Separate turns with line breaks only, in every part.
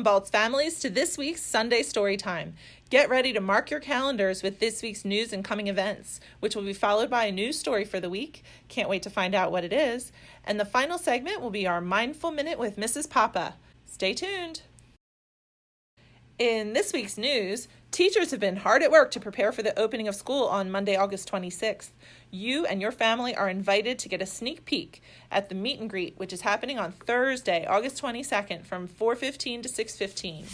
Baltz families, to this week's Sunday Storytime. Get ready to mark your calendars with this week's news and coming events, which will be followed by a news story for the week. Can't wait to find out what it is. And the final segment will be our Mindful Minute with Mrs. Papa. Stay tuned. In this week's news, teachers have been hard at work to prepare for the opening of school on Monday, August 26th. You and your family are invited to get a sneak peek at the meet and greet, which is happening on Thursday, August 22nd from 4:15 to 6:15.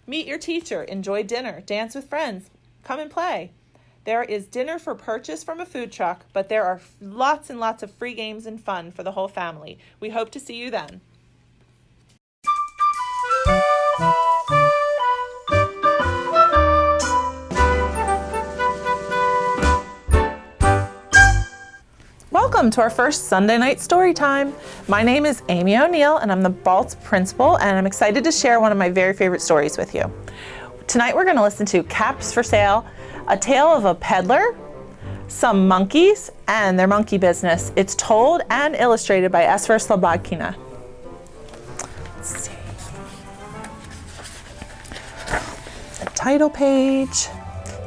Meet your teacher, enjoy dinner, dance with friends, come and play. There is dinner for purchase from a food truck, but there are lots and lots of free games and fun for the whole family. We hope to see you then. Welcome to our first Sunday night story time. My name is Amy O'Neill and I'm the Baltz principal, and I'm excited to share one of my very favorite stories with you. Tonight we're going to listen to Caps for Sale, a tale of a peddler, some monkeys, and their monkey business. It's told and illustrated by Esfer Slobodkina. Let's see. The title page.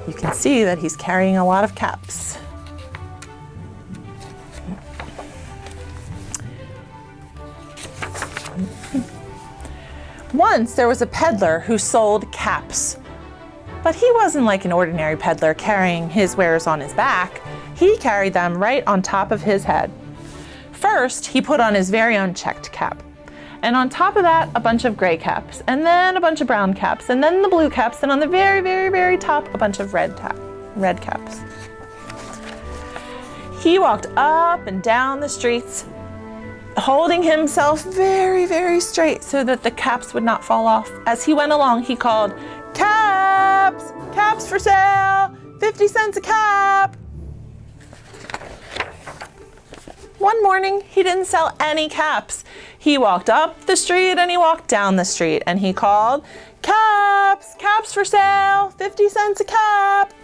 You can see that he's carrying a lot of caps. Once there was a peddler who sold caps, but he wasn't like an ordinary peddler carrying his wares on his back. He carried them right on top of his head. First, he put on his very own checked cap, and on top of that, a bunch of gray caps, and then a bunch of brown caps, and then the blue caps, and on the very, very, very top, a bunch of red caps. He walked up and down the streets, holding himself very, very straight so that the caps would not fall off. As he went along, he called, "Caps! Caps for sale! 50 cents a cap!" One morning, he didn't sell any caps. He walked up the street and he walked down the street and he called, "Caps! Caps for sale! 50 cents a cap!"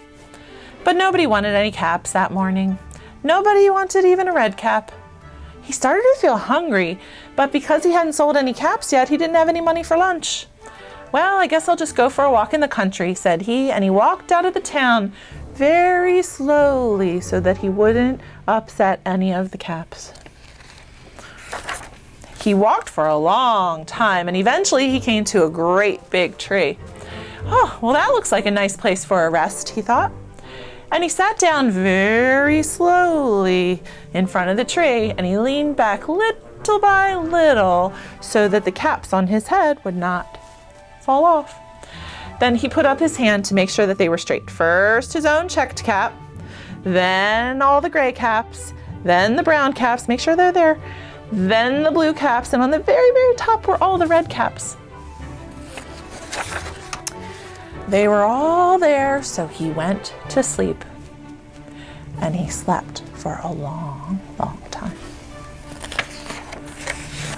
But nobody wanted any caps that morning. Nobody wanted even a red cap. He started to feel hungry, but because he hadn't sold any caps yet, he didn't have any money for lunch. "Well, I guess I'll just go for a walk in the country," said he, and he walked out of the town very slowly so that he wouldn't upset any of the caps. He walked for a long time, and eventually he came to a great big tree. "Oh, well, that looks like a nice place for a rest," he thought. And he sat down very slowly in front of the tree, and he leaned back little by little so that the caps on his head would not fall off. Then he put up his hand to make sure that they were straight. First his own checked cap, then all the gray caps, then the brown caps, make sure they're there, then the blue caps, and on the very, very top were all the red caps. They were all there, so he went to sleep. And he slept for a long, long time.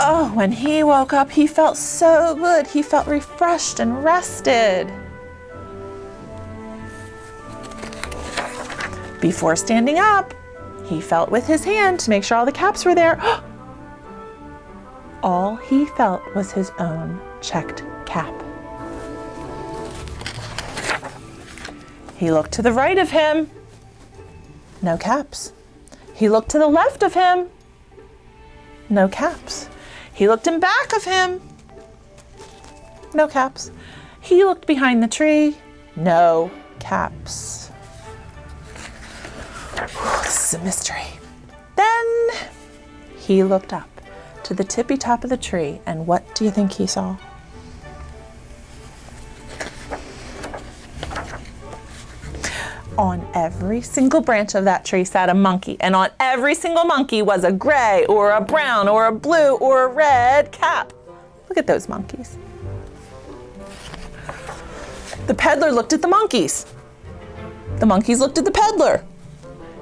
Oh, when he woke up, he felt so good. He felt refreshed and rested. Before standing up, he felt with his hand to make sure all the caps were there. All he felt was his own checked cap. He looked to the right of him, no caps. He looked to the left of him, no caps. He looked in back of him, no caps. He looked behind the tree, no caps. This is a mystery. Then he looked up to the tippy top of the tree, and what do you think he saw? On every single branch of that tree sat a monkey, and on every single monkey was a gray or a brown or a blue or a red cap. Look at those monkeys. The peddler looked at the monkeys. The monkeys looked at the peddler.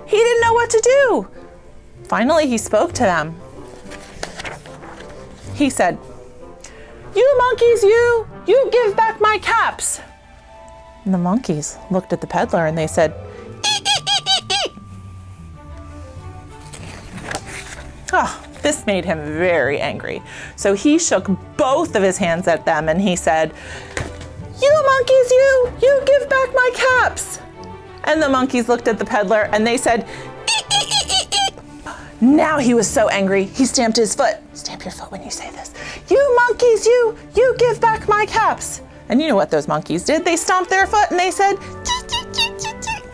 He didn't know what to do. Finally, he spoke to them. He said, "You monkeys, you give back my caps." And the monkeys looked at the peddler and they said, "Eek, eek, eek, eek, eek." "Oh, This made him very angry. So he shook both of his hands at them and he said, "You monkeys, you give back my caps." And the monkeys looked at the peddler and they said, "Eek, eek, eek, eek, eek." Now he was so angry, he stamped his foot. Stamp your foot when you say this. "You monkeys, you give back my caps." And you know what those monkeys did? They stomped their foot and they said, "Cheek, cheek, cheek, cheek, cheek."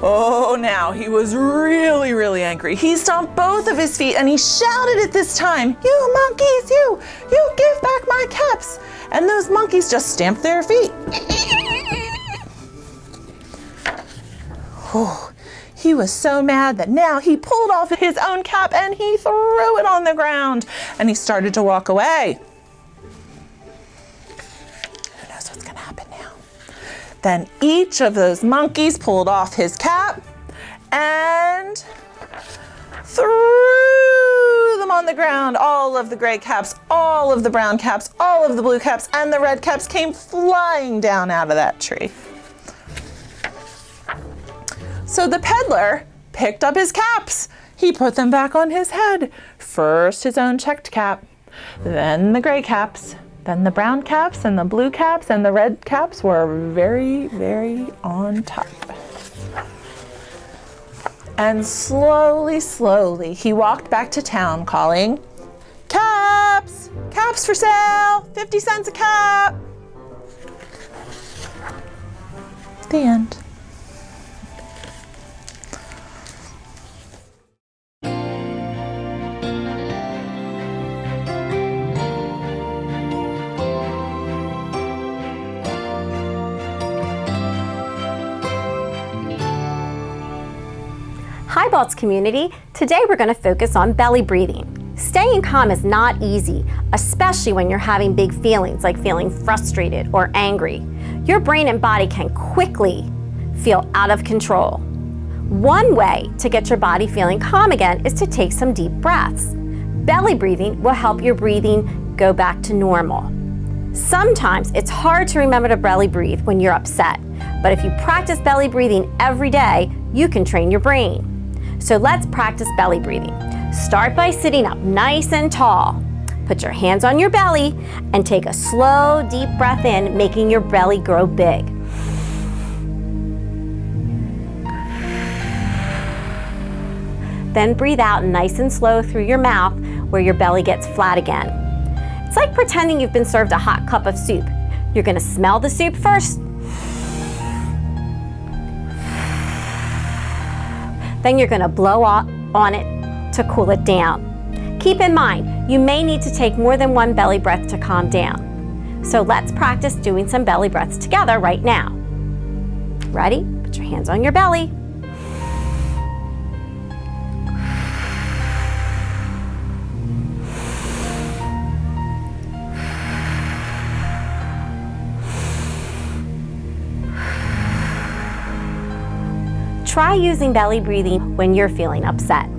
Oh, now he was really, really angry. He stomped both of his feet and he shouted at this time, "You monkeys, you give back my caps." And those monkeys just stamped their feet. Oh, he was so mad that now he pulled off his own cap and he threw it on the ground and he started to walk away. Who knows what's going to happen now? Then each of those monkeys pulled off his cap and threw them on the ground. All of the gray caps, all of the brown caps, all of the blue caps, and the red caps came flying down out of that tree. So the peddler picked up his caps. He put them back on his head. First his own checked cap, then the gray caps, then the brown caps and the blue caps, and the red caps were very, very on top. And slowly, slowly, he walked back to town calling, "Caps! Caps for sale! 50 cents a cap!" The end.
Hi Balts community, today we're going to focus on belly breathing. Staying calm is not easy, especially when you're having big feelings like feeling frustrated or angry. Your brain and body can quickly feel out of control. One way to get your body feeling calm again is to take some deep breaths. Belly breathing will help your breathing go back to normal. Sometimes it's hard to remember to belly breathe when you're upset, but if you practice belly breathing every day, you can train your brain. So let's practice belly breathing. Start by sitting up nice and tall. Put your hands on your belly and take a slow, deep breath in, making your belly grow big. Then breathe out nice and slow through your mouth where your belly gets flat again. It's like pretending you've been served a hot cup of soup. You're going to smell the soup first. Then you're going to blow on it to cool it down. Keep in mind, you may need to take more than one belly breath to calm down. So let's practice doing some belly breaths together right now. Ready? Put your hands on your belly. Try using belly breathing when you're feeling upset.